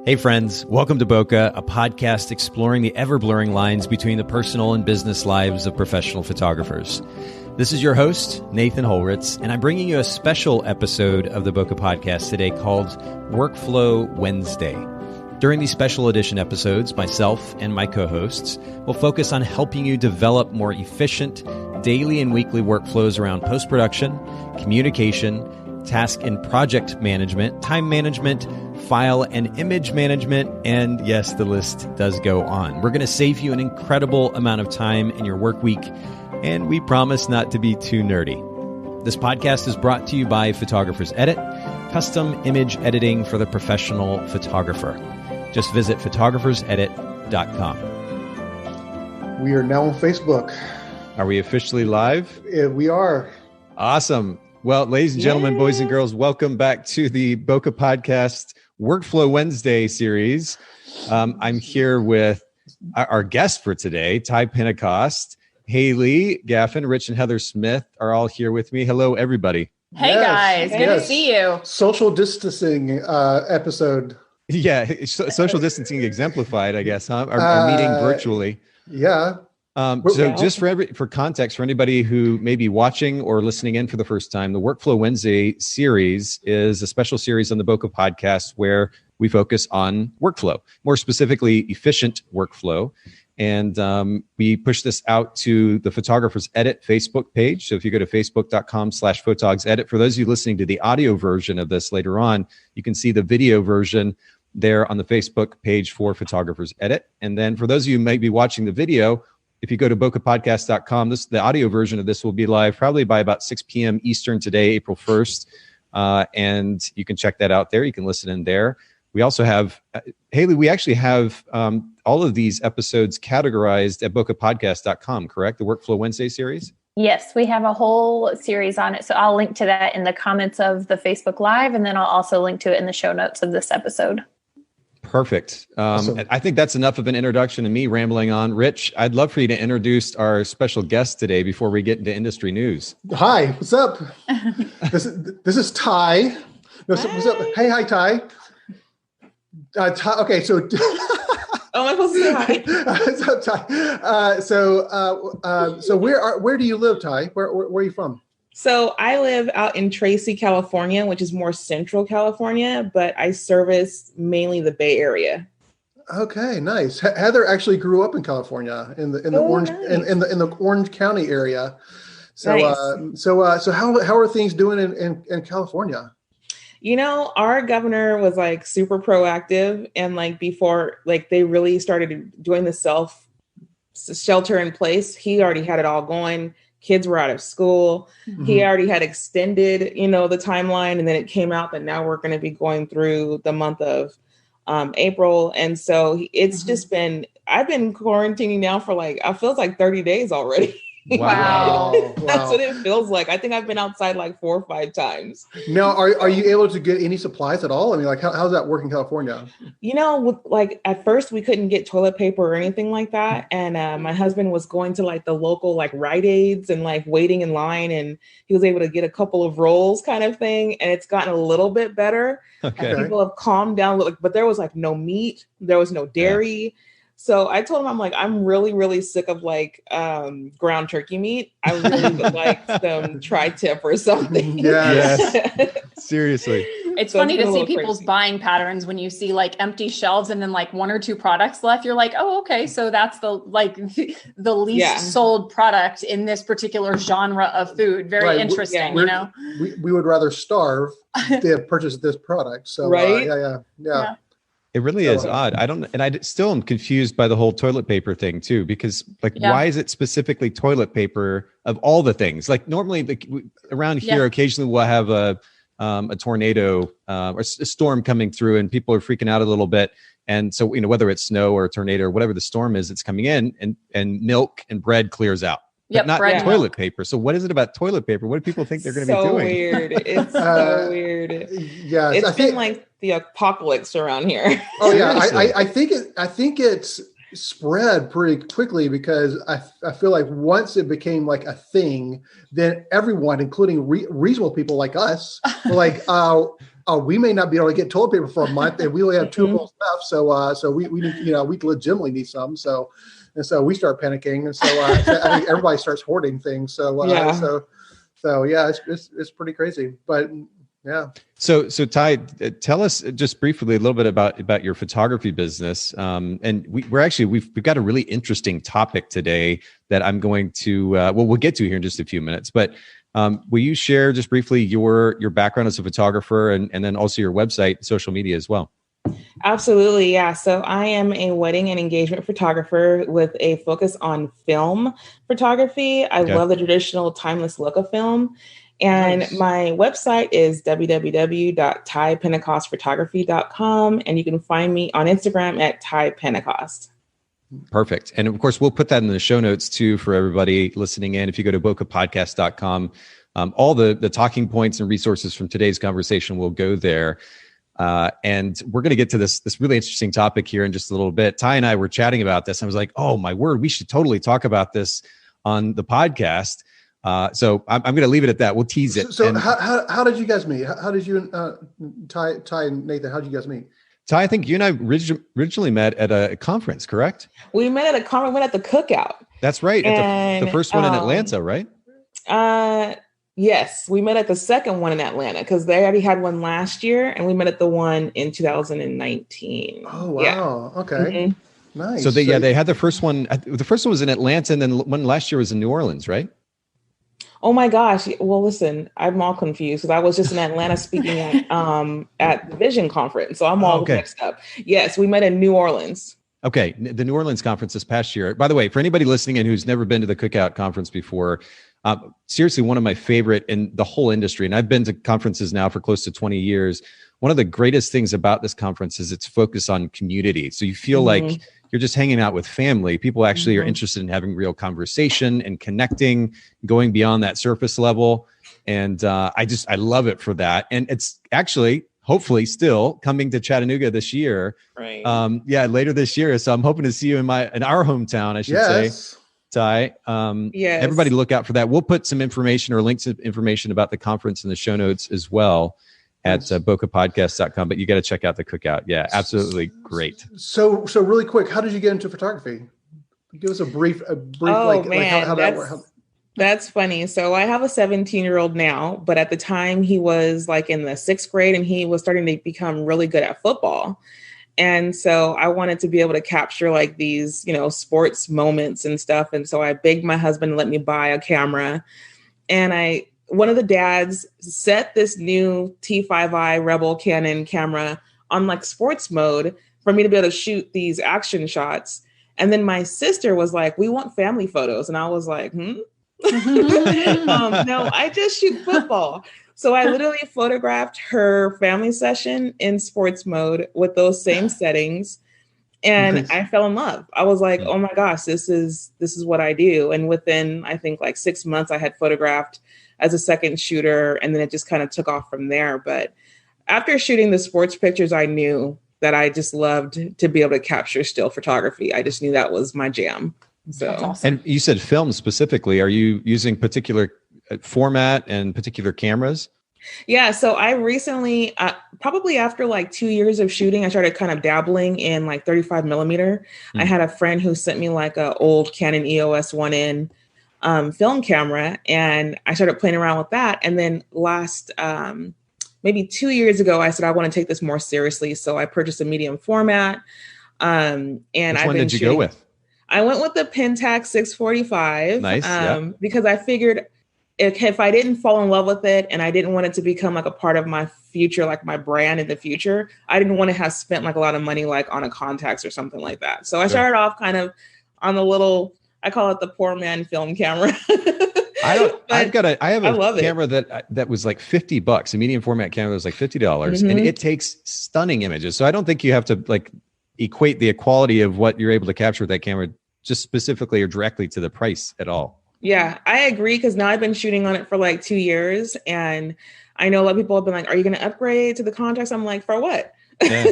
Hey friends, welcome to Bokeh, a podcast exploring the ever-blurring lines between the personal and business lives of professional photographers. This is your host, Nathan Holritz, and I'm bringing you a special episode of the Bokeh Podcast today called Workflow Wednesday. During these special edition episodes, myself and my co-hosts will focus on helping you develop more efficient daily and weekly workflows around post-production, communication, task and project management, time management, file and image management, and yes, the list does go on. We're going to save you an incredible amount of time in your work week, and we promise not to be too nerdy. This podcast is brought to you by Photographers Edit, custom image editing for the professional photographer. Just visit photographersedit.com. We are now on Facebook. Are we officially live? We are. Awesome. Well, ladies and gentlemen, boys and girls, welcome back to the Bokeh Podcast Workflow Wednesday series. I'm here with our guest for today, Ty Pentecost. Haylee, Gaffin, Rich, and Heather Smith are all here with me. Hello, everybody. Hey, guys. Good to see you. Social distancing episode. Yeah, social distancing exemplified, I guess, huh? Our meeting virtually. Yeah. Just for context, for anybody who may be watching or listening in for the first time, the Workflow Wednesday series is a special series on the Bokeh Podcast where we focus on workflow, more specifically efficient workflow. And we push this out to the Photographers Edit Facebook page. So if you go to facebook.com/photogsedit, for those of you listening to the audio version of this later on, you can see the video version there on the Facebook page for Photographers Edit. And then for those of you who might be watching the video, if you go to bokehpodcast.com, the audio version of this will be live probably by about 6 p.m. Eastern today, April 1st. And you can check that out there. You can listen in there. We also have, Haylee, we actually have all of these episodes categorized at bokehpodcast.com, correct? The Workflow Wednesday series? Yes, we have a whole series on it. So I'll link to that in the comments of the Facebook Live, and then I'll also link to it in the show notes of this episode. Perfect. Awesome. I think that's enough of an introduction to me rambling on. Rich, I'd love for you to introduce our special guest today before we get into industry news. Hi, what's up? This is Ty. No, what's up? Hey, hi, Ty. Ty. Okay, so. Oh, I'm supposed to say hi. What's up, Ty? So where do you live, Ty? Where are you from? So I live out in Tracy, California, which is more central California, but I service mainly the Bay Area. Okay, nice. Heather actually grew up in California in the Orange nice. in the Orange County area. So nice. So how are things doing in California? You know, our governor was like super proactive, and like before, like they really started doing the shelter in place. He already had it all going. Kids were out of school. Mm-hmm. He already had extended, the timeline. And then it came out that now we're going to be going through the month of April. And so it's just I've been quarantining now for it feels like 30 days already. Wow. That's what it feels like. I think I've been outside like 4 or 5 times. Now, are you able to get any supplies at all? I mean, how's that work in California? At first we couldn't get toilet paper or anything like that. And my husband was going to the local Rite Aids and waiting in line, and he was able to get a couple of rolls kind of thing. And it's gotten a little bit better. Okay. And people have calmed down, but there was no meat, there was no dairy. Yeah. So I told him, I'm really, really sick of ground turkey meat. I really would like some tri-tip or something. Yes. Seriously. It's funny to see people's buying patterns when you see empty shelves and then 1 or 2 products left. You're like, oh, okay. So that's the least sold product in this particular genre of food. Very interesting, We would rather starve than purchase this product. So right. Yeah. It really is odd. I still am confused by the whole toilet paper thing too, because why is it specifically toilet paper of all the things? Normally around here, occasionally we'll have a tornado or a storm coming through, and people are freaking out a little bit. And so, whether it's snow or a tornado or whatever the storm is, it's coming in, and milk and bread clears out. But not toilet paper. So what is it about toilet paper? What do people think they're going to be doing? Weird. It's so weird. Yeah, it's been the apocalypse around here. Oh yeah, I think it's spread pretty quickly, because I feel like once it became a thing, then everyone, including reasonable people like us, were oh, we may not be able to get toilet paper for a month, and we only have 2 rolls left. So we need, we legitimately need some. So we start panicking, and so I think everybody starts hoarding things. So it's pretty crazy, but yeah. So Ty, tell us just briefly a little bit about your photography business. And we've got a really interesting topic today that I'm going to we'll get to here in just a few minutes. But will you share just briefly your background as a photographer and then also your website, social media as well? Absolutely. Yeah. So I am a wedding and engagement photographer with a focus on film photography. I love the traditional timeless look of film. And my website is www.typentecostphotography.com. And you can find me on Instagram at typentecost. Perfect. And of course, we'll put that in the show notes too for everybody listening in. If you go to bokehpodcast.com, all the talking points and resources from today's conversation will go there. And we're going to get to this really interesting topic here in just a little bit. Ty and I were chatting about this. I was like, oh my word, we should totally talk about this on the podcast. So I'm going to leave it at that. We'll tease it. So how did you guys meet? How did you, Ty and Nathan, how did you guys meet? Ty, I think you and I originally met at a conference, correct? We met at a conference, went at the cookout. That's right. At the first one in Atlanta, right? Yes, we met at the second one in Atlanta because they already had one last year, and we met at the one in 2019. Oh, wow. Yeah. Okay. Mm-hmm. Nice. So they had the first one. The first one was in Atlanta, and then one last year was in New Orleans, right? Oh my gosh. Well, listen, I'm all confused because I was just in Atlanta speaking at the Vision Conference. So I'm all mixed up. Yes, we met in New Orleans. Okay. The New Orleans conference this past year. By the way, for anybody listening in who's never been to the Cookout conference before, seriously, one of my favorite in the whole industry. And I've been to conferences now for close to 20 years. One of the greatest things about this conference is its focus on community. So you feel like you're just hanging out with family. People actually are interested in having real conversation and connecting, going beyond that surface level. And I love it for that. And it's actually, hopefully still coming to Chattanooga this year. Right. Later this year. So I'm hoping to see you in our hometown, I should say. Ty. Yes. Everybody look out for that. We'll put some information or links to information about the conference in the show notes as well at bokehpodcast.com, but you got to check out the cookout. Yeah, absolutely great. So really quick, how did you get into photography? Give us a brief how that works. That's funny. So I have a 17-year-old now, but at the time he was like in the 6th grade and he was starting to become really good at football. And so I wanted to be able to capture like these, sports moments and stuff. And so I begged my husband to let me buy a camera. And one of the dads set this new T5i Rebel Canon camera on like sports mode for me to be able to shoot these action shots. And then my sister was like, we want family photos. And I was like, no, I just shoot football. So I literally photographed her family session in sports mode with those same settings. And I fell in love. I was like, oh my gosh, this is what I do. And within, I think like 6 months, I had photographed as a second shooter. And then it just kind of took off from there. But after shooting the sports pictures, I knew that I just loved to be able to capture still photography. I just knew that was my jam. So, that's awesome. And you said film specifically. Are you using particular format and particular cameras? Yeah. So I recently, probably after like 2 years of shooting, I started kind of dabbling in like 35 millimeter. I had a friend who sent me like a old Canon EOS 1N film camera, and I started playing around with that. And then last, maybe 2 years ago, I said, I want to take this more seriously. So I purchased a medium format. And which one did you go with? I went with the Pentax 645. Nice. Because I figured if I didn't fall in love with it and I didn't want it to become like a part of my future, like my brand in the future, I didn't want to have spent like a lot of money like on a Contax or something like that. So I started off kind of on the little, I call it the poor man film camera. I have a camera that was like $50. A medium format camera was like $50, and it takes stunning images. So I don't think you have to like equate the quality of what you're able to capture with that camera just specifically or directly to the price at all. Yeah, I agree. Because now I've been shooting on it for like 2 years, and I know a lot of people have been like, "Are you going to upgrade to the Contax?" I'm like, "For what?" Yeah.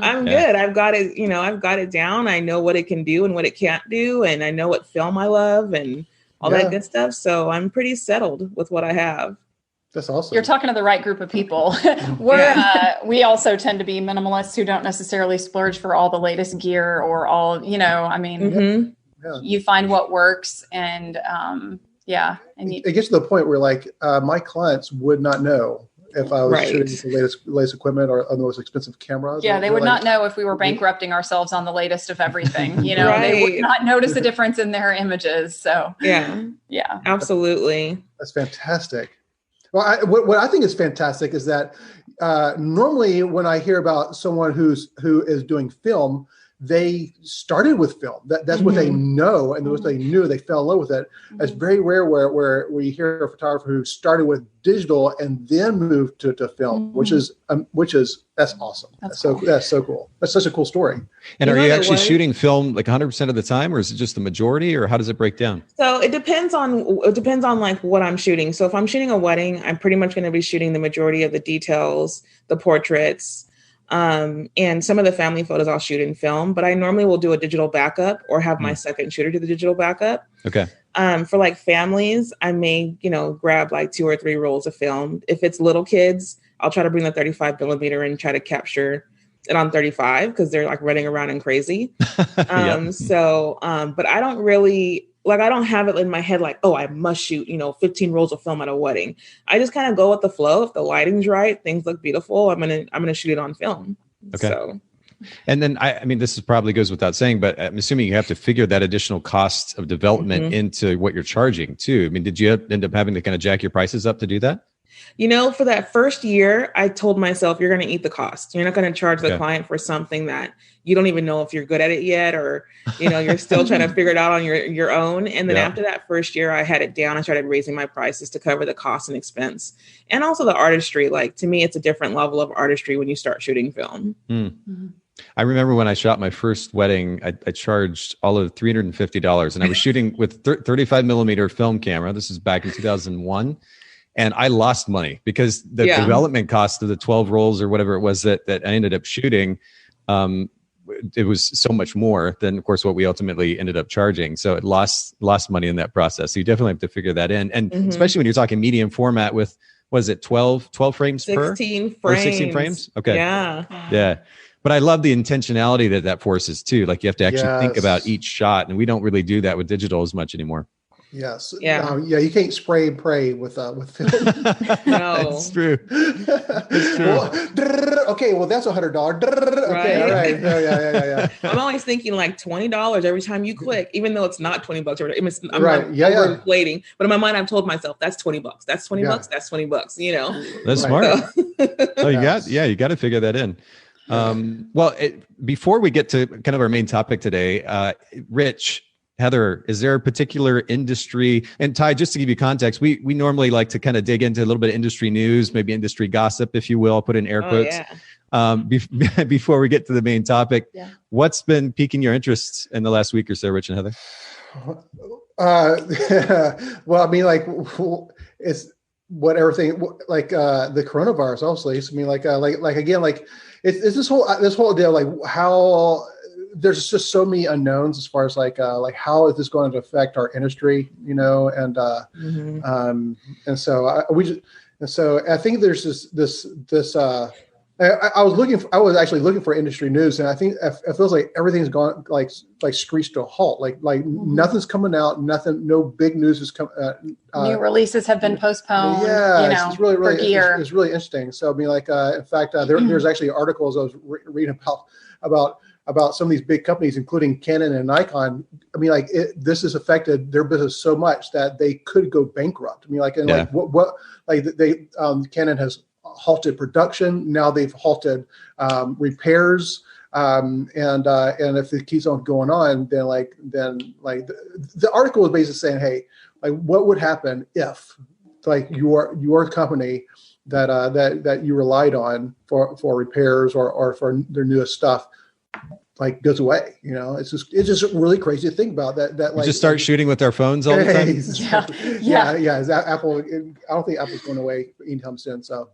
I'm good. I've got it. I've got it down. I know what it can do and what it can't do, and I know what film I love and all that good stuff. So I'm pretty settled with what I have. That's awesome. You're talking to the right group of people. We also tend to be minimalists who don't necessarily splurge for all the latest gear or all, you find what works and and it gets to the point where like my clients would not know if I was shooting with the latest equipment or the most expensive cameras. Yeah, they would not know if we were bankrupting ourselves on the latest of everything. They would not notice a difference in their images. So yeah, absolutely. That's fantastic. Well, what I think is fantastic is that normally when I hear about someone who is doing film, they started with film. That's what they know, and what they knew. They fell in love with it. It's very rare where you hear a photographer who started with digital and then moved to film, which is that's awesome. That's so cool. That's such a cool story. And are you actually shooting film like 100% of the time, or is it just the majority, or how does it break down? So it depends on like what I'm shooting. So if I'm shooting a wedding, I'm pretty much going to be shooting the majority of the details, the portraits. And some of the family photos I'll shoot in film, but I normally will do a digital backup or have my second shooter do the digital backup. Okay. For like families, I may, grab like 2 or 3 rolls of film. If it's little kids, I'll try to bring the 35 millimeter and try to capture it on 35 because they're like running around and crazy. But I don't really I don't have it in my head like, oh, I must shoot, 15 rolls of film at a wedding. I just kind of go with the flow. If the lighting's right, things look beautiful, I'm gonna shoot it on film. Okay. So. And then I mean, this probably goes without saying, but I'm assuming you have to figure that additional cost of development into what you're charging too. I mean, did you end up having to kind of jack your prices up to do that? For that first year, I told myself, you're going to eat the cost. You're not going to charge the client for something that you don't even know if you're good at it yet, or, you're still trying to figure it out on your own. And then after that first year, I had it down. I started raising my prices to cover the cost and expense. And also the artistry. Like, to me, it's a different level of artistry when you start shooting film. I remember when I shot my first wedding, I charged all of $350, and I was shooting with 35 millimeter film camera. This is back in 2001. And I lost money because the development cost of the 12 rolls or whatever it was that I ended up shooting, it was so much more than, of course, what we ultimately ended up charging. So it lost money in that process. So you definitely have to figure that in. And especially when you're talking medium format with, was it 12 frames 16 per? Or 16 frames? Okay. Yeah. But I love the intentionality that forces too. Like you have to actually think about each shot. And we don't really do that with digital as much anymore. Yes. You can't spray and pray with film. No, it's true. Well, that's $100. Okay, all right. Yeah. I'm always thinking like $20 every time you click, even though it's not $20 every time. I'm overinflating, but in my mind, I've told myself that's $20. That's $20. That's $20. That's smart. So you got to figure that in. Before we get to kind of our main topic today, Rich, Heather, is there a particular industry, and Ty, just to give you context, we normally like to kind of dig into a little bit of industry news, maybe industry gossip, if you will. I'll put in air quotes. Before we get to the main topic, what's been piquing your interest in the last week or so, Rich and Heather? Well, I mean, like, it's what everything, like the coronavirus, obviously. So, I mean, again, it's this whole deal, like how there's just so many unknowns as far as like how is this going to affect our industry, and so I think there's this I was actually looking for industry news, and I think it feels like everything's gone like screeched to a halt. Like nothing's coming out, no big news is coming. New releases have been postponed. Yeah, it's really for gear. It's really interesting. So I mean, in fact, there's actually articles I was reading about some of these big companies, including Canon and Nikon. I mean, this has affected their business so much that they could go bankrupt. I mean, Canon has halted production. Now they've halted repairs. And if it keeps on going on, then the article is basically saying, hey, like what would happen if like your company that you relied on for repairs or for their newest stuff like goes away. It's just really crazy to think about that like just start shooting with our phones all the time. Yeah. Apple, I don't think Apple's going away anytime soon. So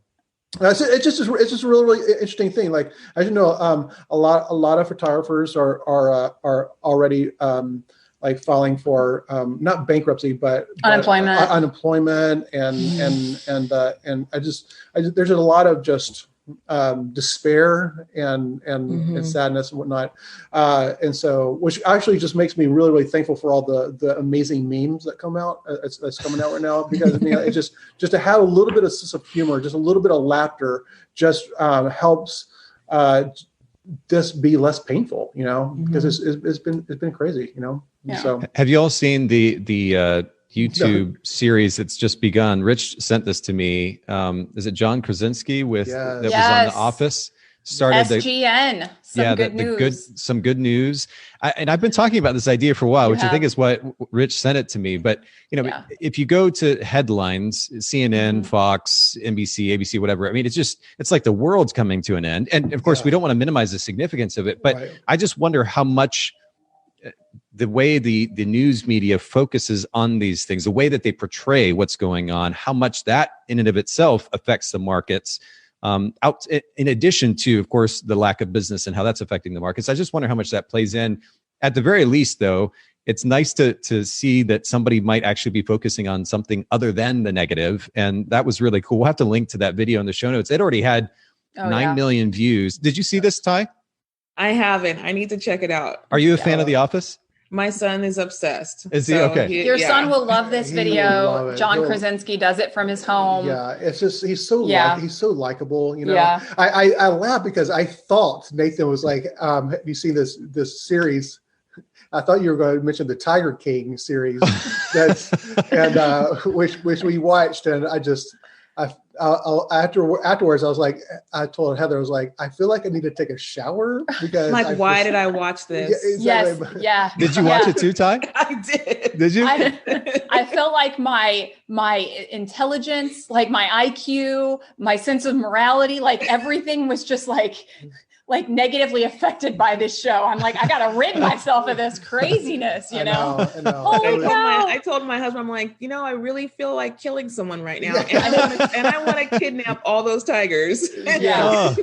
it's just a really interesting thing. Like, as you know, a lot of photographers are already like filing for not bankruptcy, but unemployment, and there's a lot of just despair and sadness and whatnot, and so which actually just makes me really, really thankful for all the amazing memes that come out that's coming out right now, because it just to have a little bit of sense of humor, just a little bit of laughter, just helps this be less painful, because it's been crazy, Yeah. So have you all seen the YouTube series that's just begun? Rich sent this to me. Is it John Krasinski that was on The Office? Started SGN. Some good news. And I've been talking about this idea for a while, which I think is what Rich sent it to me. But if you go to headlines, CNN, Fox, NBC, ABC, whatever, I mean, it's like the world's coming to an end. And of course, we don't want to minimize the significance of it, but I just wonder how much the way the news media focuses on these things, the way that they portray what's going on, how much that in and of itself affects the markets, out in addition to, of course, the lack of business and how that's affecting the markets. I just wonder how much that plays in. At the very least, though, it's nice to see that somebody might actually be focusing on something other than the negative. And that was really cool. We'll have to link to that video in the show notes. It already had 9 million views. Did you see this, Ty? I haven't. I need to check it out. Are you a fan of The Office? My son is obsessed. Is he? Okay. Your son will love this video. John Krasinski does it from his home. Yeah, it's just he's so likable. I laugh because I thought Nathan was like, have you seen this series? I thought you were going to mention the Tiger King series, which we watched, and afterwards, I was like, I told Heather, I was like, I feel like I need to take a shower because why did I watch this? Yes, yeah. Did you watch it too, Ty? I did. Did you? I felt like my intelligence, like my IQ, my sense of morality, like everything was just like negatively affected by this show. I'm like, I gotta rid myself of this craziness, I know. I told my husband, I'm like, I really feel like killing someone right now, and I want to kidnap all those tigers. Yeah.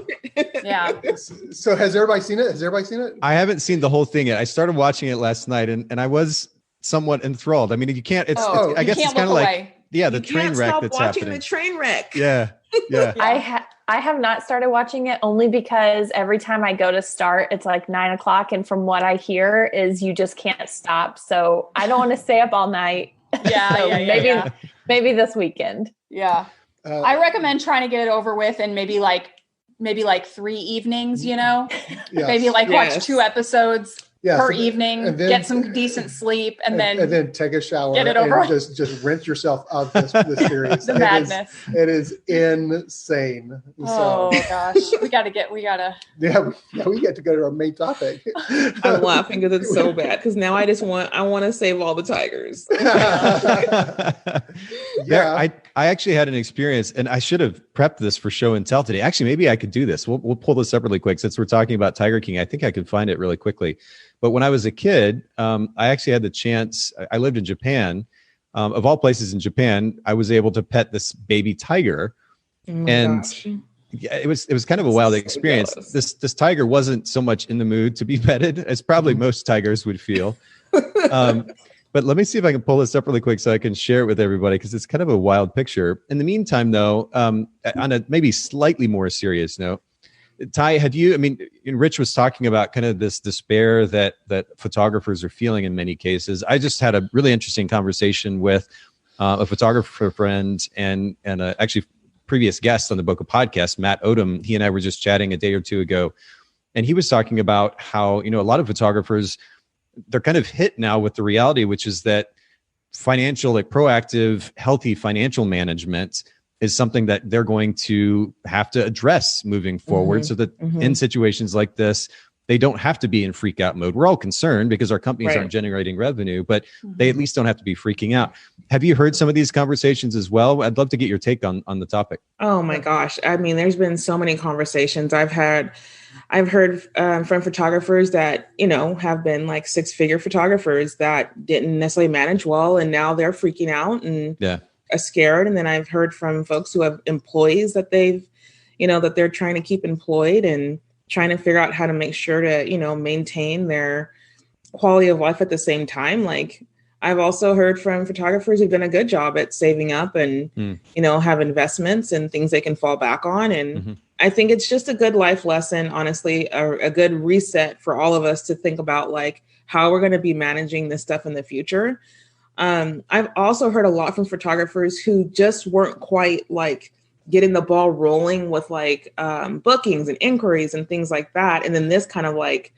So has everybody seen it? I haven't seen the whole thing yet. I started watching it last night, and I was somewhat enthralled. I mean, you can't. I guess it's kind of like the train wreck that's happening. The train wreck. Yeah. I have not started watching it only because every time I go to start, it's like 9:00. And from what I hear is you just can't stop. So I don't want to stay up all night. Maybe this weekend. Yeah. I recommend trying to get it over with and maybe like 3 evenings, maybe watch 2 episodes per evening, and then, get some decent sleep, and then take a shower, get it over. And just rinse yourself of this series. The madness. It is insane. Oh gosh, we gotta. Yeah, we get to go to our main topic. I'm laughing because it's so bad. Because now I want to save all the tigers. I actually had an experience, and I should have prepped this for show and tell today. Actually, maybe I could do this. We'll pull this separately quick since we're talking about Tiger King. I think I could find it really quickly. But when I was a kid, I actually had the chance. I lived in Japan. Of all places in Japan, I was able to pet this baby tiger, gosh. It was kind of a wild experience. This tiger wasn't so much in the mood to be petted as probably most tigers would feel. But let me see if I can pull this up really quick so I can share it with everybody, because it's kind of a wild picture. In the meantime, though, on a maybe slightly more serious note, Ty, Rich was talking about kind of this despair that photographers are feeling in many cases. I just had a really interesting conversation with a photographer friend and actually previous guest on the Bokeh Podcast, Matt Odom. He and I were just chatting a day or two ago, and he was talking about how, a lot of photographers, they're kind of hit now with the reality, which is that proactive, healthy financial management is something that they're going to have to address moving forward, so that in situations like this, they don't have to be in freak out mode. We're all concerned because our companies aren't generating revenue, but they at least don't have to be freaking out. Have you heard some of these conversations as well? I'd love to get your take on the topic. Oh my gosh. There's been so many conversations I've heard from photographers that, have been like 6-figure photographers that didn't necessarily manage well, and now they're freaking out and are scared. And then I've heard from folks who have employees that that they're trying to keep employed and trying to figure out how to make sure to, maintain their quality of life at the same time. Like, I've also heard from photographers who've done a good job at saving up and, have investments and things they can fall back on. And I think it's just a good life lesson, honestly, a good reset for all of us to think about like how we're going to be managing this stuff in the future. I've also heard a lot from photographers who just weren't quite like getting the ball rolling with like bookings and inquiries and things like that. And then this kind of like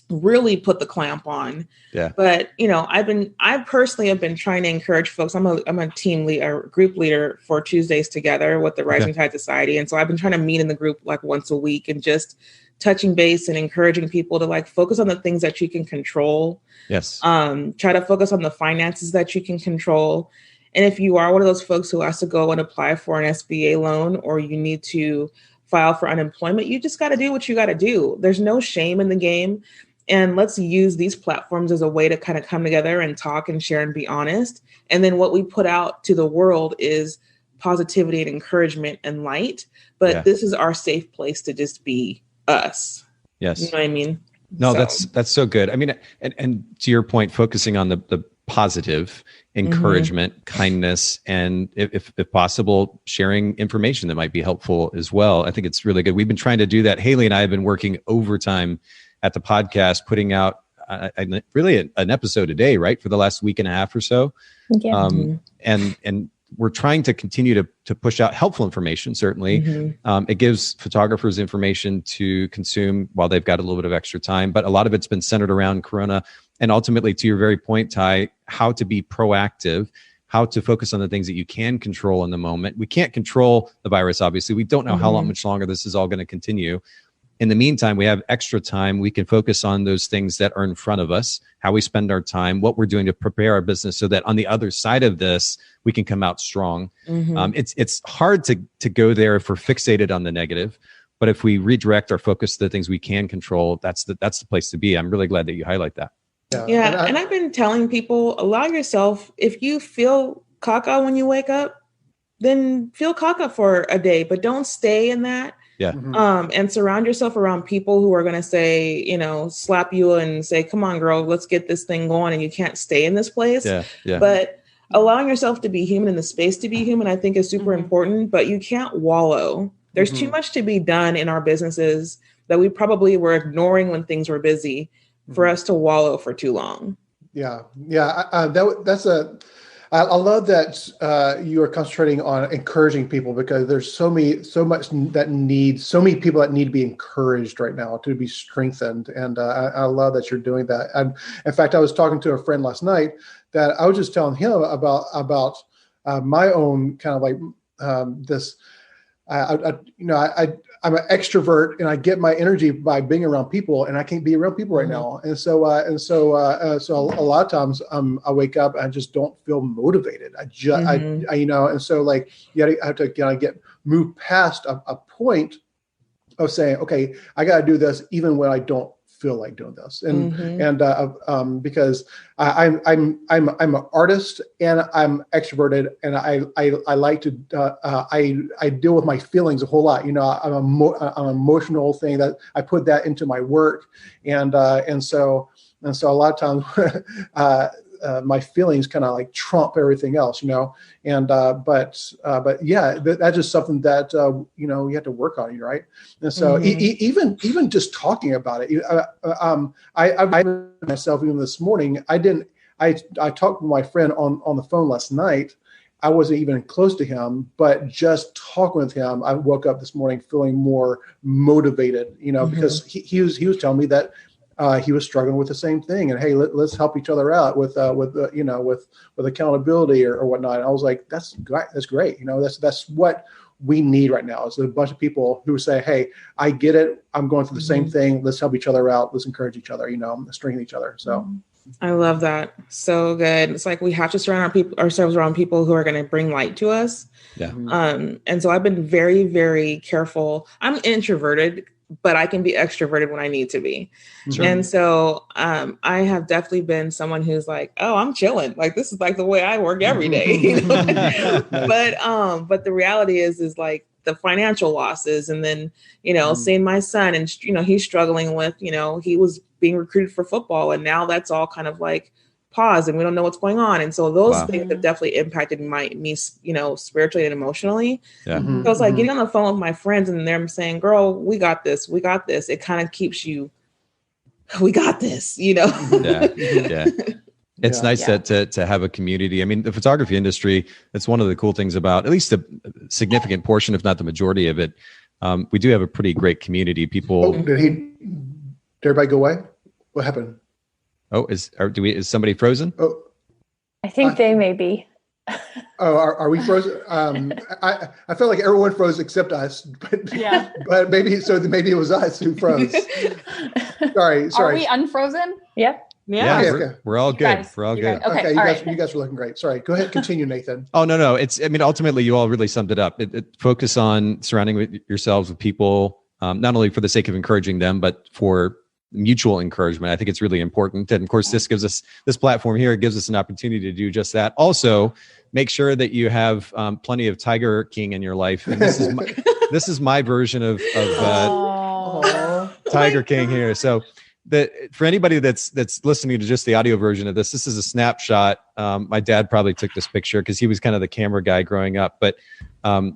really put the clamp on. Yeah. But, I personally have been trying to encourage folks. I'm a team leader, group leader for Tuesdays Together with the Rising Tide Society. And so I've been trying to meet in the group like once a week and just touching base and encouraging people to like focus on the things that you can control. Yes. Try to focus on the finances that you can control. And if you are one of those folks who has to go and apply for an SBA loan, or you need to file for unemployment, you just got to do what you got to do. There's no shame in the game. And let's use these platforms as a way to kind of come together and talk and share and be honest. And then what we put out to the world is positivity and encouragement and light. But this is our safe place to just be us. Yes. You know what I mean? No, that's so good. I mean, and to your point, focusing on the positive encouragement, kindness, and if possible, sharing information that might be helpful as well. I think it's really good. We've been trying to do that. Haylee and I have been working overtime at the podcast, putting out really an episode a day, right? For the last week and a half or so. Yeah. And we're trying to continue to push out helpful information. Certainly. It gives photographers information to consume while they've got a little bit of extra time, but a lot of it's been centered around Corona. And ultimately, to your very point, Ty, how to be proactive, how to focus on the things that you can control in the moment. We can't control the virus, obviously. We don't know how much longer this is all going to continue. In the meantime, we have extra time. We can focus on those things that are in front of us, how we spend our time, what we're doing to prepare our business so that on the other side of this, we can come out strong. It's hard to go there if we're fixated on the negative. But if we redirect our focus to the things we can control, that's the place to be. I'm really glad that you highlight that. Yeah. And I've been telling people, allow yourself, if you feel caca when you wake up, then feel caca for a day, but don't stay in that. Yeah. And surround yourself around people who are going to say, slap you and say, come on, girl, let's get this thing going. And you can't stay in this place. Yeah. But allowing yourself to be human in the space to be human, I think is super important, but you can't wallow. There's too much to be done in our businesses that we probably were ignoring when things were busy for us to wallow for too long. Yeah. I love that you are concentrating on encouraging people, because there's so many people that need to be encouraged right now, to be strengthened. And I love that you're doing that. And in fact, I was talking to a friend last night that I was just telling him about my own kind of like this. I'm an extrovert, and I get my energy by being around people, and I can't be around people right now. And so a lot of times I wake up and I just don't feel motivated. And so like I have to get moved past a point of saying, okay, I got to do this even when I don't feel like doing this, because I'm an artist and I'm extroverted, and I like to I deal with my feelings a whole lot. I'm an emotional thing that I put that into my work, and so a lot of times my feelings kind of like trump everything else, but yeah, that's just something that, you have to work on, right? And so even just talking about it, I myself, even this morning, I talked with my friend on the phone last night. I wasn't even close to him, but just talking with him, I woke up this morning feeling more motivated, because he was telling me that he was struggling with the same thing, and hey, let's help each other out with accountability or whatnot. And I was like, that's great. That's what we need right now. Is a bunch of people who say, hey, I get it. I'm going through the same thing. Let's help each other out. Let's encourage each other. Strengthen each other. So. I love that. So good. It's like we have to surround ourselves around people who are going to bring light to us. Yeah. And so I've been very, very careful. I'm introverted, but I can be extroverted when I need to be. Sure. And so I have definitely been someone who's like, oh, I'm chilling. Like, this is like the way I work every day. But the reality is like the financial losses. And then, seeing my son and, he's struggling with, he was being recruited for football. And now that's all kind of like paused and we don't know what's going on. And so those things have definitely impacted me, spiritually and emotionally. Yeah. So it's like getting on the phone with my friends and they're saying, girl, we got this. It kind of keeps you, we got this, Yeah. It's nice that to have a community. I mean, the photography industry, that's one of the cool things about at least a significant portion, if not the majority of it. We do have a pretty great community. People. Did everybody go away? What happened? Oh, is somebody frozen? Oh, I think they may be. Are we frozen? I felt like everyone froze except us, but maybe it was us who froze. Sorry. Are we unfrozen? Yep. Yeah, okay. We're all good. We're all good. Okay, you guys are looking great. Sorry, go ahead, continue, Nathan. Oh, no. Ultimately, you all really summed it up. Focus on surrounding yourselves with people, not only for the sake of encouraging them, but for mutual encouragement. I think it's really important. And of course, this platform here, it gives us an opportunity to do just that. Also, make sure that you have plenty of Tiger King in your life. And this is my version of Tiger King here. So for anybody that's listening to just the audio version of this is a snapshot. My dad probably took this picture because he was kind of the camera guy growing up. But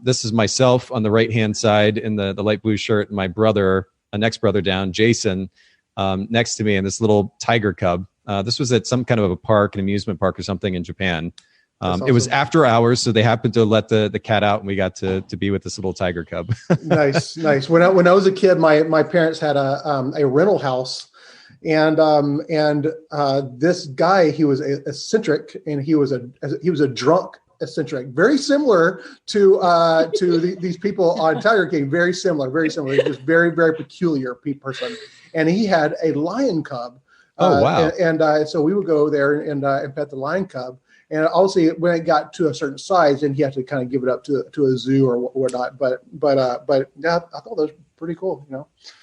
this is myself on the right-hand side in the light blue shirt, and my brother, a next brother down, Jason, next to me, and this little tiger cub. This was at some kind of a park, an amusement park or something in Japan. Awesome. It was after hours, so they happened to let the cat out, and we got to be with this little tiger cub. Nice. When I was a kid, my parents had a rental house, and this guy, he was eccentric, and he was a drunk eccentric, very similar to these people on Tiger King. Very similar. Just very, very peculiar person. And he had a lion cub. Oh, wow. And so we would go there and pet the lion cub. And obviously, when it got to a certain size, then he had to kind of give it up to a zoo or whatnot. But yeah, I thought that was pretty cool.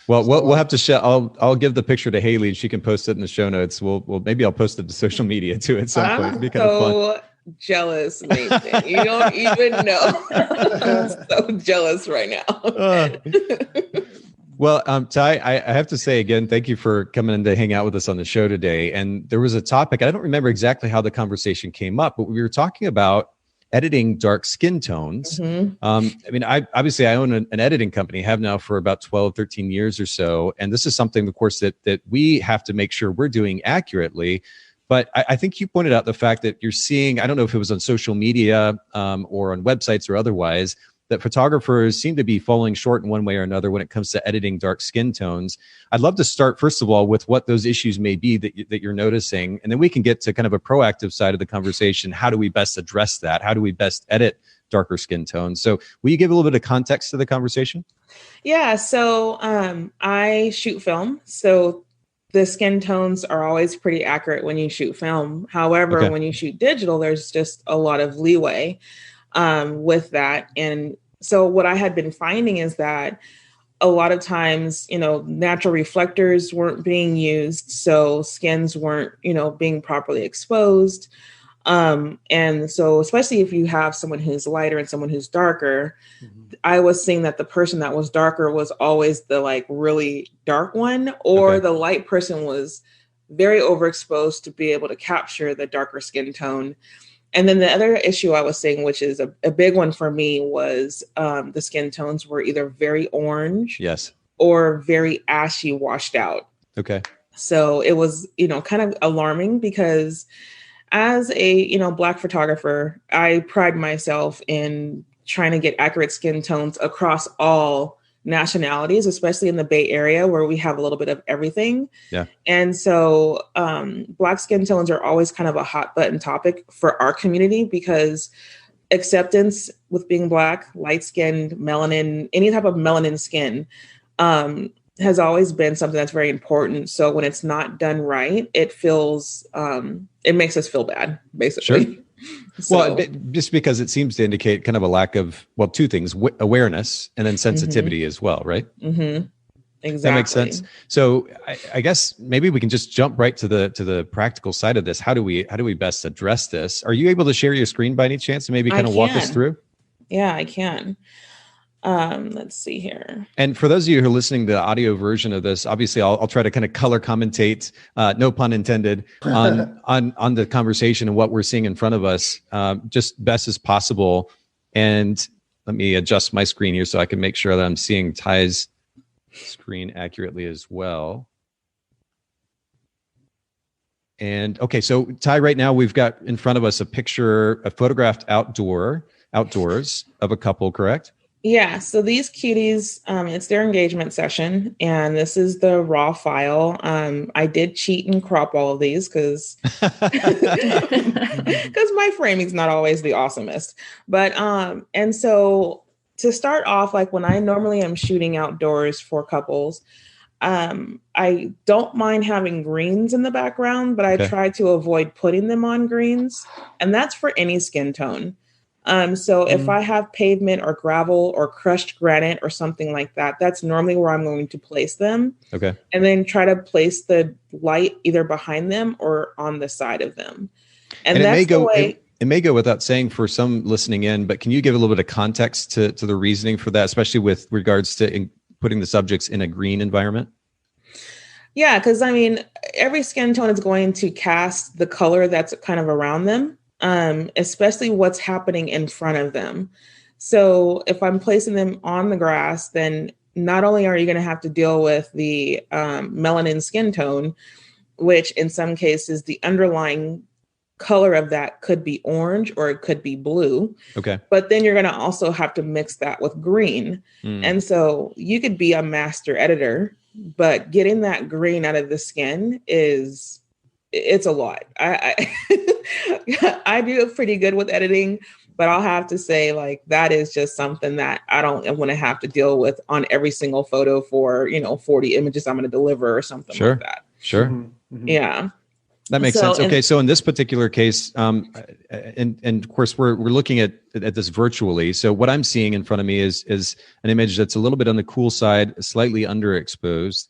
Well, we'll have to share. I'll give the picture to Haylee, and she can post it in the show notes. We'll maybe I'll post it to social media too at some point. It'd be kind of fun. Jealous, Nathan. You don't even know. I'm so jealous right now. Well, Ty, I have to say again, thank you for coming in to hang out with us on the show today. And there was a topic, I don't remember exactly how the conversation came up, but we were talking about editing dark skin tones. Mm-hmm. I mean, I own an editing company, have now for about 12, 13 years or so. And this is something, of course, that we have to make sure we're doing accurately. But I think you pointed out the fact that you're seeing, I don't know if it was on social media or on websites or otherwise, that photographers seem to be falling short in one way or another when it comes to editing dark skin tones. I'd love to start, first of all, with what those issues may be that you're noticing, and then we can get to kind of a proactive side of the conversation. How do we best address that? How do we best edit darker skin tones? So will you give a little bit of context to the conversation? Yeah, so I shoot film. So the skin tones are always pretty accurate when you shoot film. However, when you shoot digital, there's just a lot of leeway with that. And so what I had been finding is that a lot of times, natural reflectors weren't being used. So skins weren't, being properly exposed. And so especially if you have someone who's lighter and someone who's darker, I was seeing that the person that was darker was always the really dark one, or the light person was very overexposed to be able to capture the darker skin tone. And then the other issue I was seeing, which is a big one for me, was the skin tones were either very orange, yes, or very ashy, washed out. Okay. So it was, kind of alarming because as a, Black photographer, I pride myself in trying to get accurate skin tones across all nationalities, especially in the Bay Area where we have a little bit of everything. Yeah. And so Black skin tones are always kind of a hot button topic for our community because acceptance with being Black, light-skinned, melanin, any type of melanin skin has always been something that's very important. So when it's not done right, it feels, it makes us feel bad, basically. Sure. So, well, just because it seems to indicate kind of a lack of, two things, awareness and then sensitivity as well, right? Mm-hmm. Exactly. That makes sense. So I guess maybe we can just jump right to the practical side of this. How do we best address this? Are you able to share your screen by any chance and maybe kind of walk us through? Yeah, I can. Let's see here. And for those of you who are listening to the audio version of this, obviously I'll try to kind of color commentate, no pun intended, on the conversation and what we're seeing in front of us, just best as possible. And let me adjust my screen here so I can make sure that I'm seeing Ty's screen accurately as well. And okay, so Ty, right now we've got in front of us a photographed outdoors of a couple, correct? Yeah, so these cuties, it's their engagement session, and this is the raw file. I did cheat and crop all of these because my framing's not always the awesomest. But and so to start off, like when I normally am shooting outdoors for couples, I don't mind having greens in the background, but I try to avoid putting them on greens, and that's for any skin tone. So if I have pavement or gravel or crushed granite or something like that, that's normally where I'm going to place them. Okay. And then try to place the light either behind them or on the side of them. And that's the way. It may go without saying for some listening in, but can you give a little bit of context to the reasoning for that, especially with regards to putting the subjects in a green environment? Yeah, because I mean, every skin tone is going to cast the color that's kind of around them. Especially what's happening in front of them. So if I'm placing them on the grass, then not only are you going to have to deal with the melanin skin tone, which in some cases the underlying color of that could be orange or it could be blue. Okay. But then you're going to also have to mix that with green. And so you could be a master editor, but getting that green out of the skin it's a lot. I do pretty good with editing, but I'll have to say like that is just something that I don't want to have to deal with on every single photo for, 40 images I'm going to deliver or something like that. Sure. Mm-hmm. Yeah. That makes sense. Okay. So in this particular case, and of course we're looking at this virtually. So what I'm seeing in front of me is an image that's a little bit on the cool side, slightly underexposed.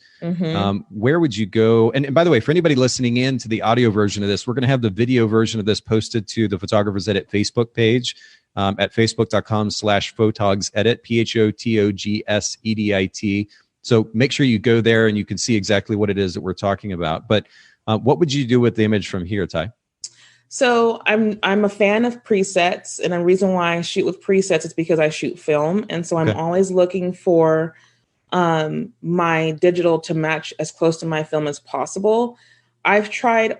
Where would you go? And by the way, for anybody listening in to the audio version of this, we're going to have the video version of this posted to the Photographers Edit Facebook page at facebook.com/photogsedit, PHOTOGSEDIT. So make sure you go there and you can see exactly what it is that we're talking about. But what would you do with the image from here, Ty? So I'm a fan of presets, and the reason why I shoot with presets is because I shoot film, and so I'm always looking for my digital to match as close to my film as possible. I've tried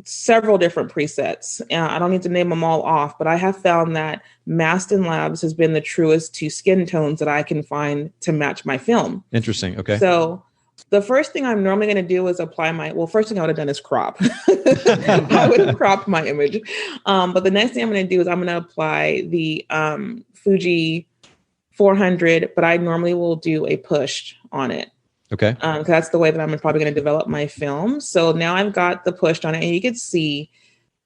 several different presets. I don't need to name them all off, but I have found that Maston Labs has been the truest to skin tones that I can find to match my film. Interesting. Okay. So the first thing I'm normally going to do is apply first thing I would have done is crop. I would have cropped my image. But the next thing I'm going to do is I'm going to apply the Fuji 400, but I normally will do a push on it. Okay. That's the way that I'm probably going to develop my film. So now I've got the pushed on it, and you can see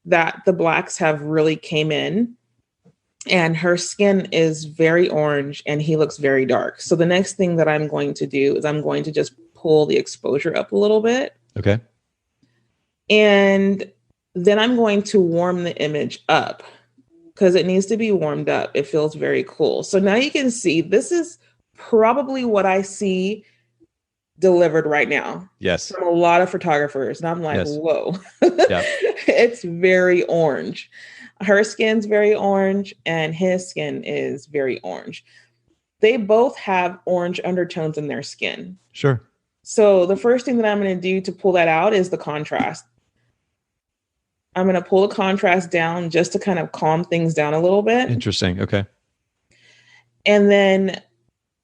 that the blacks have really came in, and her skin is very orange and he looks very dark. So the next thing that I'm going to do is I'm going to just pull the exposure up a little bit. Okay. And then I'm going to warm the image up because it needs to be warmed up. It feels very cool. So now you can see this is probably what I see delivered right now. Yes. From a lot of photographers. And I'm like, whoa, it's very orange. Her skin's very orange and his skin is very orange. They both have orange undertones in their skin. Sure. So the first thing that I'm going to do to pull that out is the contrast. I'm going to pull the contrast down just to kind of calm things down a little bit. Interesting. Okay. And then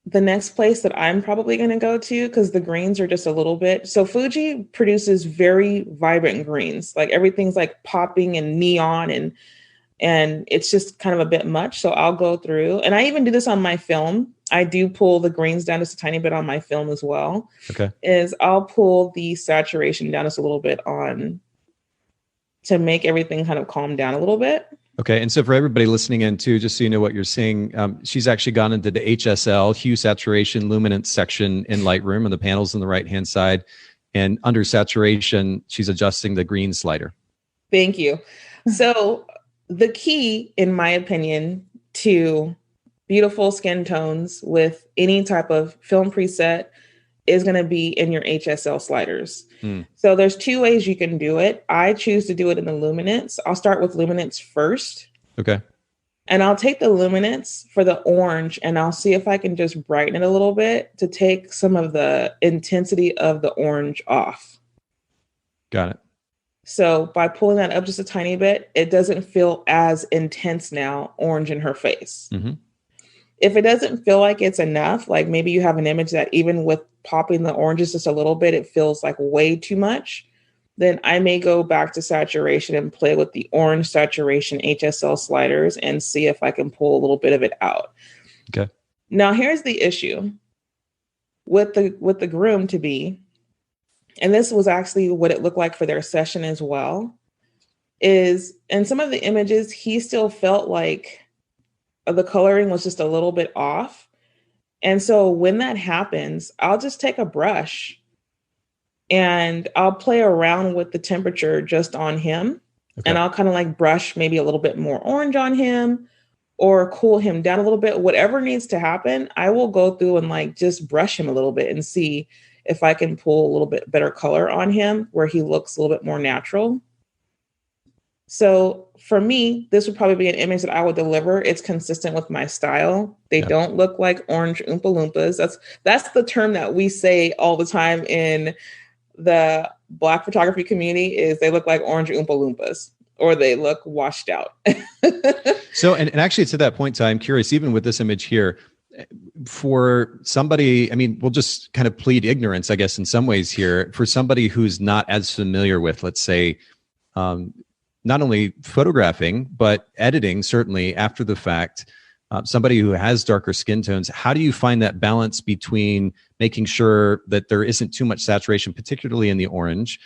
the next place that I'm probably going to go to, because the greens are just a little bit. So Fuji produces very vibrant greens. Like everything's like popping and neon and it's just kind of a bit much. So I'll go through, and I even do this on my film. I do pull the greens down just a tiny bit on my film as well. Okay. I'll pull the saturation down just a little bit to make everything kind of calm down a little bit. Okay. And so for everybody listening in too, just so you know what you're seeing, she's actually gone into the HSL, hue, saturation, luminance section in Lightroom, and the panels on the right-hand side. And under saturation, she's adjusting the green slider. Thank you. So the key, in my opinion, to beautiful skin tones with any type of film preset is going to be in your HSL sliders. So there's 2 ways you can do it. I choose to do it in the luminance. I'll start with luminance first. Okay. And I'll take the luminance for the orange and I'll see if I can just brighten it a little bit to take some of the intensity of the orange off. Got it. So by pulling that up just a tiny bit, it doesn't feel as intense now, orange in her face. Mm-hmm. If it doesn't feel like it's enough, like maybe you have an image that even with popping the oranges just a little bit, it feels like way too much, then I may go back to saturation and play with the orange saturation HSL sliders and see if I can pull a little bit of it out. Okay. Now here's the issue with the groom to be, and this was actually what it looked like for their session as well, is in some of the images, he still felt like the coloring was just a little bit off. And so when that happens, I'll just take a brush and I'll play around with the temperature just on him. Okay. And I'll kind of like brush maybe a little bit more orange on him or cool him down a little bit. Whatever needs to happen, I will go through and like just brush him a little bit and see if I can pull a little bit better color on him where he looks a little bit more natural. So for me, this would probably be an image that I would deliver. It's consistent with my style. They don't look like orange Oompa Loompas. That's the term that we say all the time in the Black photography community is they look like orange Oompa Loompas or they look washed out. So, and actually to that point, Ty, I'm curious, even with this image here, for somebody, I mean, we'll just kind of plead ignorance, I guess, in some ways here, for somebody who's not as familiar with, let's say, not only photographing, but editing, certainly after the fact, somebody who has darker skin tones, how do you find that balance between making sure that there isn't too much saturation, particularly in the orange,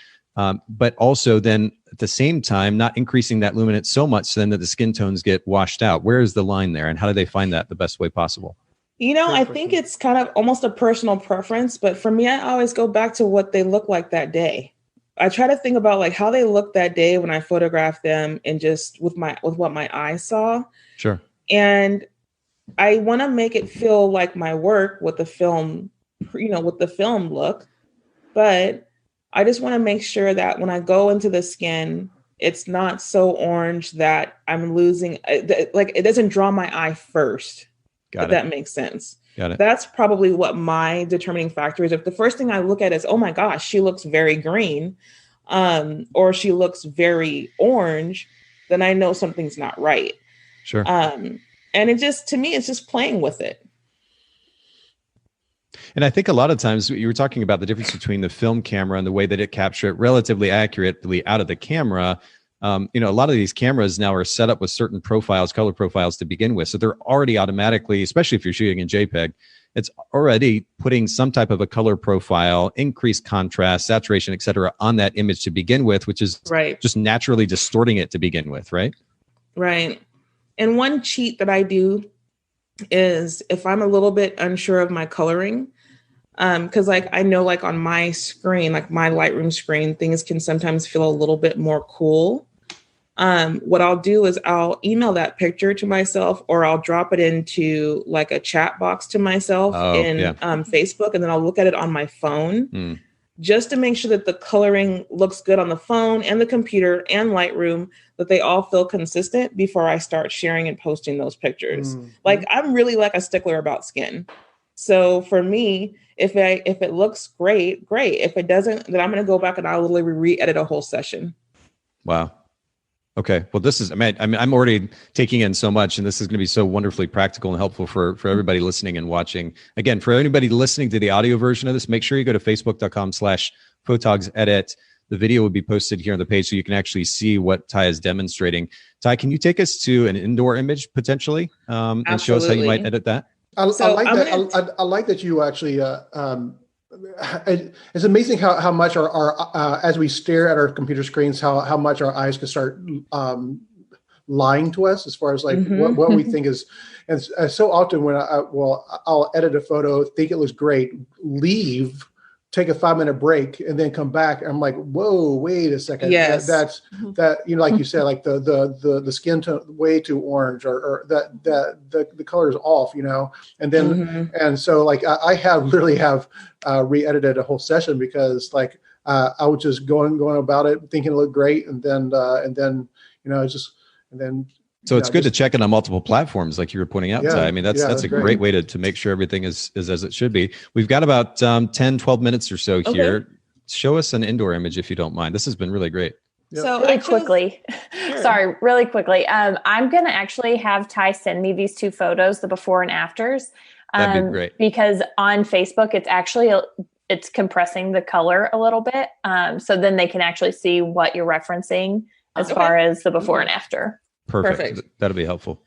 but also then at the same time, not increasing that luminance so much then that the skin tones get washed out? Where is the line there and how do they find that the best way possible? You know, I think it's kind of almost a personal preference, but for me, I always go back to what they look like that day. I try to think about like how they looked that day when I photographed them and just with what my eyes saw. Sure. And I want to make it feel like my work with the film, with the film look, but I just want to make sure that when I go into the skin, it's not so orange that I'm losing, like it doesn't draw my eye first. If that makes sense. Got it. That's probably what my determining factor is. If the first thing I look at is, oh my gosh, she looks very green, or she looks very orange, then I know something's not right. Sure. And it just, to me, it's just playing with it. And I think a lot of times you were talking about the difference between the film camera and the way that it captures it relatively accurately out of the camera. A lot of these cameras now are set up with certain profiles, color profiles to begin with. So they're already automatically, especially if you're shooting in JPEG, it's already putting some type of a color profile, increased contrast, saturation, et cetera, on that image to begin with, which is just naturally distorting it to begin with, right? Right. And one cheat that I do is if I'm a little bit unsure of my coloring, because like I know like on my screen, like my Lightroom screen, things can sometimes feel a little bit more cool. What I'll do is I'll email that picture to myself or I'll drop it into like a chat box to myself Facebook, and then I'll look at it on my phone just to make sure that the coloring looks good on the phone and the computer and Lightroom, that they all feel consistent before I start sharing and posting those pictures. Like I'm really like a stickler about skin. So for me, if it looks great. If it doesn't, then I'm going to go back and I'll literally re-edit a whole session. Wow. Okay. Well, this is, I'm already taking in so much, and this is going to be so wonderfully practical and helpful for everybody listening and watching. Again, for anybody listening to the audio version of this, make sure you go to facebook.com/photogsedit. The video will be posted here on the page so you can actually see what Ty is demonstrating. Ty, can you take us to an indoor image potentially and show us how you might edit that? I like that you actually, it's amazing how much our as we stare at our computer screens, how much our eyes can start lying to us as far as like what we think is. And so often when I'll edit a photo, think it looks great, leave take a 5-minute break and then come back. I'm like, whoa, wait a second. Yes. That's like you said, like the skin tone way too orange, or that the color is off, and then, and so like I have re-edited a whole session because like, I was just going about it thinking it looked great. And then, so it's good to check in on multiple platforms, like you were pointing out, Ty. I mean, that's a great way to make sure everything is as it should be. We've got about 10, 12 minutes or so here. Show us an indoor image if you don't mind. This has been really great. Yep. So really quickly, I'm going to actually have Ty send me these 2 photos, the before and afters. That'd be great. Because on Facebook, it's compressing the color a little bit. So then they can actually see what you're referencing as far as the before and after. Perfect. That'll be helpful.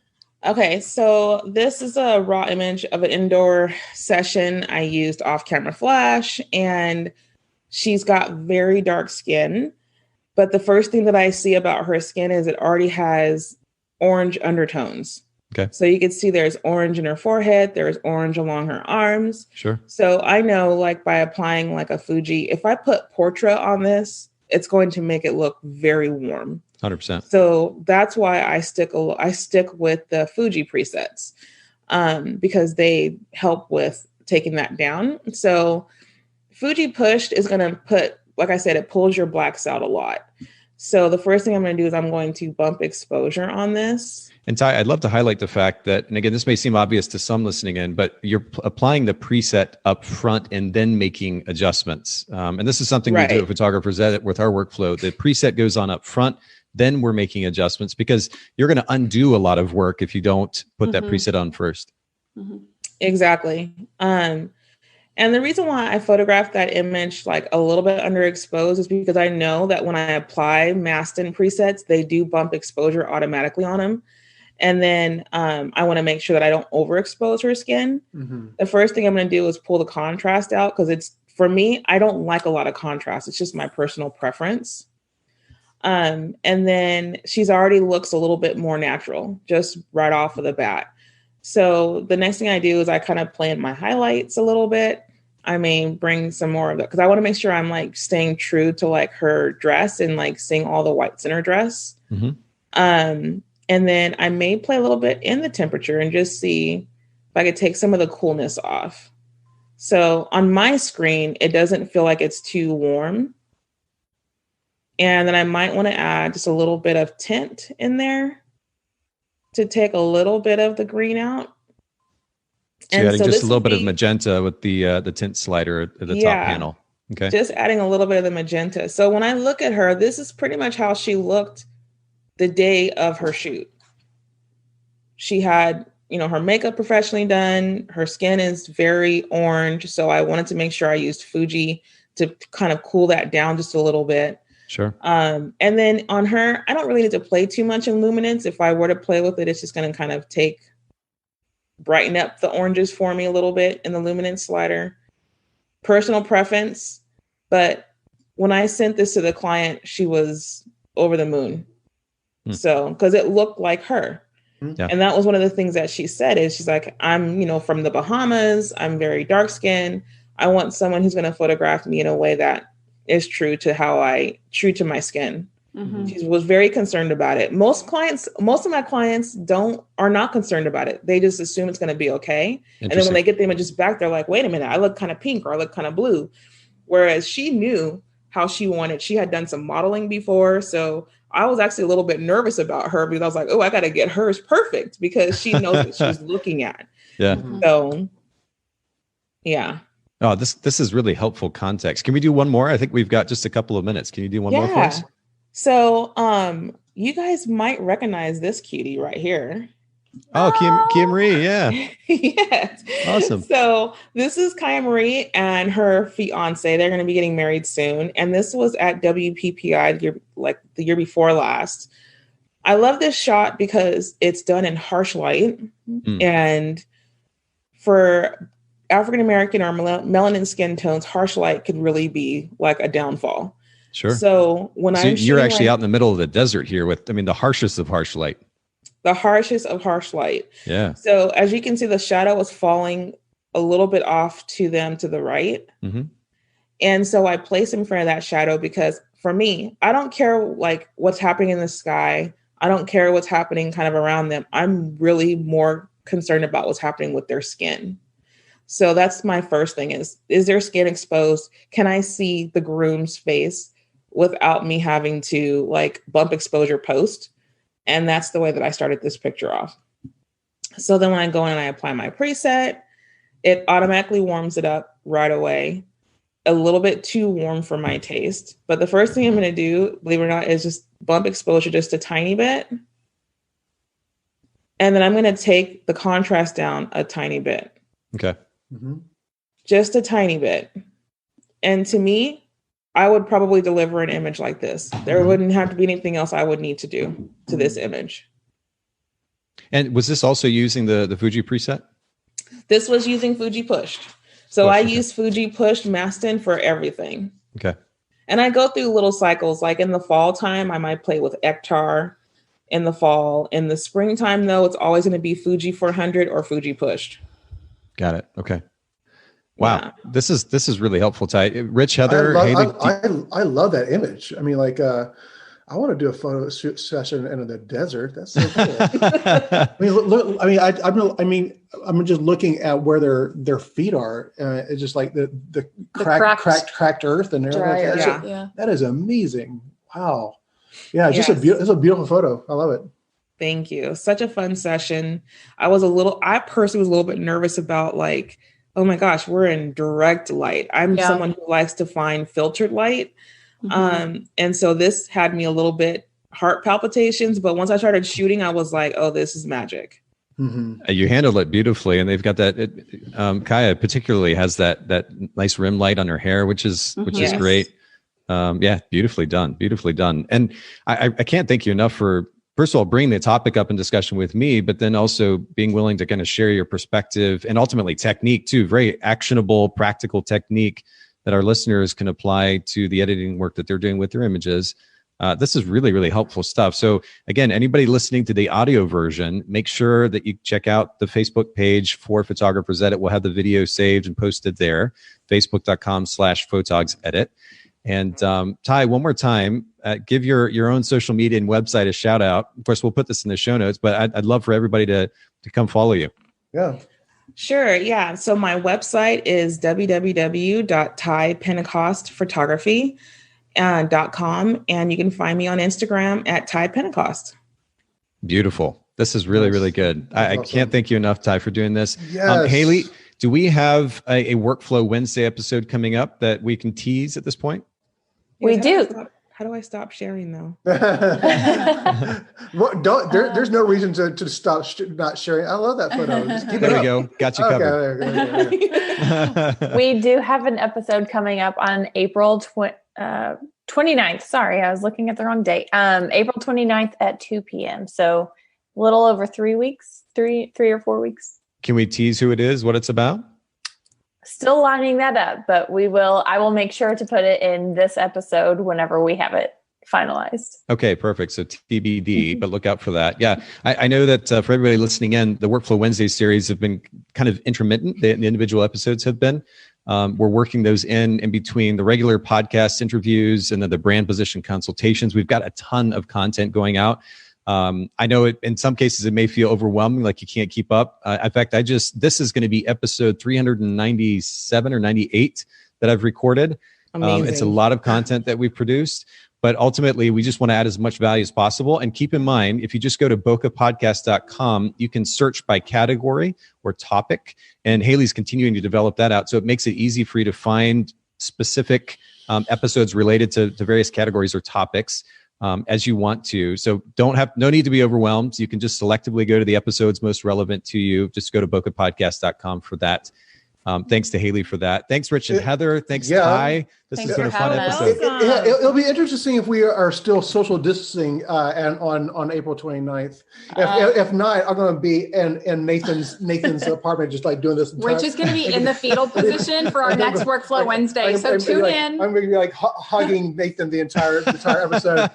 Okay, so this is a raw image of an indoor session. I used off-camera flash, and she's got very dark skin. But the first thing that I see about her skin is it already has orange undertones. Okay. So you can see there's orange in her forehead. There's orange along her arms. Sure. So I know, like, by applying like a Fuji, if I put Portrait on this, it's going to make it look very warm. 100%. So that's why I stick with the Fuji presets, because they help with taking that down. So Fuji Pushed is going to put, like I said, it pulls your blacks out a lot. So the first thing I'm going to do is I'm going to bump exposure on this. And Ty, I'd love to highlight the fact that, and again, this may seem obvious to some listening in, but you're applying the preset up front and then making adjustments. And this is something we do at Photographers Edit with our workflow. The preset goes on up front, then we're making adjustments, because you're going to undo a lot of work if you don't put that preset on first. Exactly. And the reason why I photographed that image like a little bit underexposed is because I know that when I apply masked in presets, they do bump exposure automatically on them. And then I want to make sure that I don't overexpose her skin. The first thing I'm going to do is pull the contrast out, because for me, I don't like a lot of contrast. It's just my personal preference. And then she's already looks a little bit more natural, just right off of the bat. So the next thing I do is I kind of plan my highlights a little bit. I may bring some more of that, because I want to make sure I'm like staying true to like her dress and like seeing all the whites in her dress. And then I may play a little bit in the temperature and just see if I could take some of the coolness off. So on my screen, it doesn't feel like it's too warm. And then I might want to add just a little bit of tint in there to take a little bit of the green out. So you're adding just a little bit of magenta with the tint slider at the top panel. Okay. Just adding a little bit of the magenta. So when I look at her, this is pretty much how she looked the day of her shoot. She had, her makeup professionally done. Her skin is very orange. So I wanted to make sure I used Fuji to kind of cool that down just a little bit. Sure. And then on her, I don't really need to play too much in luminance. If I were to play with it, it's just going to kind of brighten up the oranges for me a little bit in the luminance slider. Personal preference. But when I sent this to the client, she was over the moon. So, because it looked like her. Yeah. And that was one of the things that she said is she's like, I'm, from the Bahamas. I'm very dark skinned. I want someone who's going to photograph me in a way that is true to my skin. She was very concerned about it. Most of my clients are not concerned about it. They just assume it's going to be okay. And then when they get the images back, they're like, wait a minute, I look kind of pink or I look kind of blue. Whereas she knew how she wanted. She had done some modeling before. So I was actually a little bit nervous about her because I was like, oh, I got to get hers perfect because she knows what she's looking at. Yeah. So, yeah. Oh, this is really helpful context. Can we do one more? I think we've got just a couple of minutes. Can you do one more for us? So, you guys might recognize this cutie right here. Oh, Kia Marie, yeah. Yes. Awesome. So this is Kia Marie and her fiance. They're going to be getting married soon. And this was at WPPI the year before last. I love this shot because it's done in harsh light. And for African-American or melanin skin tones, harsh light could really be like a downfall. Sure. So you're actually out in the middle of the desert here with, the harshest of harsh light. The harshest of harsh light. Yeah. So as you can see, the shadow was falling a little bit off to them to the right. And so I place him in front of that shadow because for me, I don't care like what's happening in the sky. I don't care what's happening kind of around them. I'm really more concerned about what's happening with their skin. So that's my first thing is their skin exposed? Can I see the groom's face without me having to like bump exposure post? And that's the way that I started this picture off. So then when I go in and I apply my preset, it automatically warms it up right away. A little bit too warm for my taste. But the first thing I'm going to do, believe it or not, is just bump exposure just a tiny bit. And then I'm going to take the contrast down a tiny bit. Okay. Mm-hmm. Just a tiny bit. And to me, I would probably deliver an image like this. There wouldn't have to be anything else I would need to do to this image. And was this also using the Fuji preset? This was using Fuji Pushed. So I use Fuji Pushed Mastin for everything. Okay. And I go through little cycles. Like in the fall time, I might play with Ektar in the fall. In the springtime, though, it's always going to be Fuji 400 or Fuji Pushed. Got it. Okay. Wow. Yeah. This is really helpful, Ty. Rich, Heather, I love that image. I mean, like, I want to do a photo shoot session in the desert. That's so cool. I mean, I'm just looking at where their feet are. It's just like the cracked earth and everything. That is amazing. Wow. Yeah, it's it's a beautiful photo. I love it. Thank you. Such a fun session. I personally was a little bit nervous about like, oh my gosh, we're in direct light. I'm someone who likes to find filtered light. Mm-hmm. And so this had me a little bit heart palpitations, but once I started shooting, I was like, oh, this is magic. Mm-hmm. You handled it beautifully. And they've got that, Kaya particularly has that nice rim light on her hair, which is great. Beautifully done. And I can't thank you enough for, first of all, bringing the topic up in discussion with me, but then also being willing to kind of share your perspective and ultimately technique too, very actionable, practical technique that our listeners can apply to the editing work that they're doing with their images. This is really, really helpful stuff. So again, anybody listening to the audio version, make sure that you check out the Facebook page for Photographers Edit. We'll have the video saved and posted there, facebook.com/photogsedit. And Ty, one more time, give your own social media and website a shout out. Of course, we'll put this in the show notes, but I'd love for everybody to come follow you. Yeah. Sure. Yeah. So my website is www.typentecostphotography.com. And you can find me on Instagram at typentecost. Beautiful. This is really, really good. I can't thank you enough, Ty, for doing this. Yes. Haylee, do we have a Workflow Wednesday episode coming up that we can tease at this point? We do. How do I stop sharing though? There's no reason to stop not sharing. I love that photo. There we go. Got you covered. Okay. We do have an episode coming up on April 29th. Sorry, I was looking at the wrong date. April 29th at 2 p.m. So a little over 3 weeks, three or 4 weeks. Can we tease who it is, what it's about? Still lining that up, but I will make sure to put it in this episode whenever we have it finalized. Okay, perfect. So TBD, but look out for that. Yeah, I know that for everybody listening in, the Workflow Wednesday series have been kind of intermittent. The individual episodes have been. We're working those in between the regular podcast interviews and then the brand position consultations. We've got a ton of content going out. I know in some cases it may feel overwhelming, like you can't keep up. In fact, this is going to be episode 397 or 98 that I've recorded. It's a lot of content that we've produced, but ultimately we just want to add as much value as possible. And keep in mind, if you just go to bokehpodcast.com, you can search by category or topic, and Haylee's continuing to develop that out. So it makes it easy for you to find specific episodes related to various categories or topics. As you want to. So no need to be overwhelmed. You can just selectively go to the episodes most relevant to you. Just go to bokehpodcast.com for that. Thanks to Haylee for that. Thanks, Rich and Heather. Thanks, Ty. Thanks has been a fun episode. It'll be interesting if we are still social distancing and on April 29th. If not, I'm going to be in Nathan's apartment, just like doing this. Rich is going to be in the fetal position for our next Workflow Wednesday. So tune in. I'm going to be like hugging Nathan the entire episode.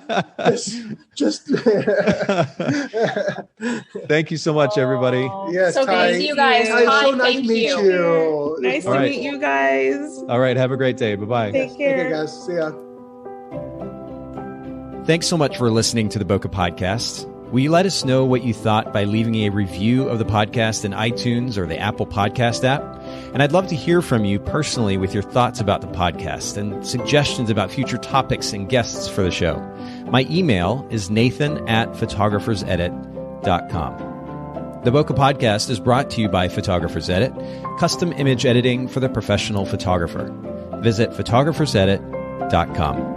Thank you so much, everybody. Yes, so thank you guys. It's so nice to meet you. Nice to meet you guys. All right. Have a great day. Bye-bye. Take care. Okay, guys. See ya. Thanks so much for listening to the Bokeh Podcast. Will you let us know what you thought by leaving a review of the podcast in iTunes or the Apple Podcast app? And I'd love to hear from you personally with your thoughts about the podcast and suggestions about future topics and guests for the show. My email is nathan@photographersedit.com. The Bokeh Podcast is brought to you by Photographers Edit, custom image editing for the professional photographer. Visit photographersedit.com.